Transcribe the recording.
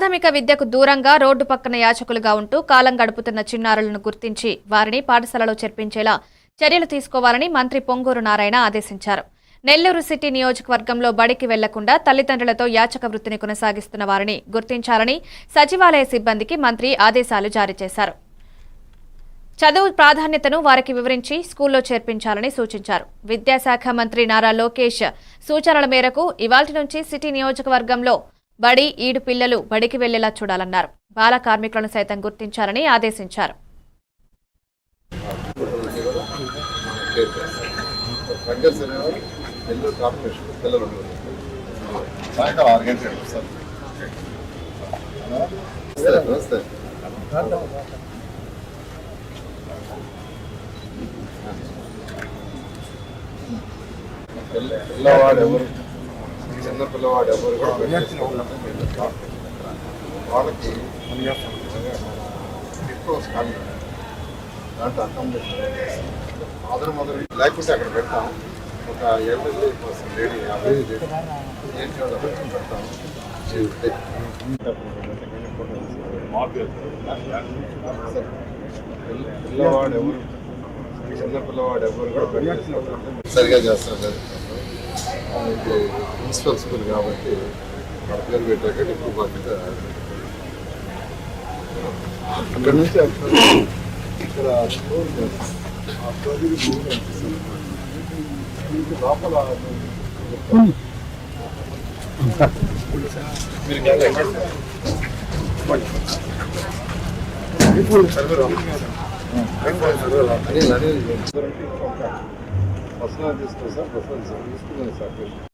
ప్రాథమిక విద్యకు దూరంగా రోడ్డు పక్కన యాచకులుగా ఉంటూ కాలం గడుపుతున్న చిన్నారులను గుర్తించి వారిని పాఠశాలలో చేర్పించేలా చర్యలు తీసుకోవాలని మంత్రి పొంగూరు నారాయణ ఆదేశించారు. నెల్లూరు సిటీ నియోజకవర్గంలో బడికి వెళ్లకుండా తల్లిదండ్రులతో యాచక వృత్తిని కొనసాగిస్తున్న వారిని గుర్తించాలని సచివాలయ సిబ్బందికి మంత్రి ఆదేశాలు జారీ చేశారు. చదువు ప్రాధాన్యతను వారికి వివరించి స్కూల్లో చేర్పించాలని సూచించారు. విద్యాశాఖ మంత్రి నారా లోకేష్ సూచనల మేరకు ఇవాల్టి నుంచి సిటీ నియోజకవర్గంలో బడి ఈడు పిల్లలు బడికి వెళ్లేలా చూడాలన్నారు. బాల కార్మికులను సైతం గుర్తించాలని ఆదేశించారు. చిన్న పిల్లవాడు ఎవరు వాళ్ళకి ఎక్కువ స్కాన్ దాంట్లో అకామిడేషన్ ఆధార్ మొదలు లేకపోతే అక్కడ పెడతాం. ఒక ఎల్డర్లీ పర్సన్ లేడీ 50 ఏం చేయాలి పెడతాం. పిల్లవాడు ఎవరు చిన్న పిల్లవాడు ఎవరు కూడా సరిగా చేస్తారు. ఇది మున్సిపల్ స్కూల్ కాబట్టి వాళ్ళ పేరు పెట్టాక ఎక్కువ బాధ్యత అక్కడ నుంచి ఇక్కడ లోపల అనిల్ పర్సనల్ తీసుకుని సార్ తీసుకున్నాను సార్.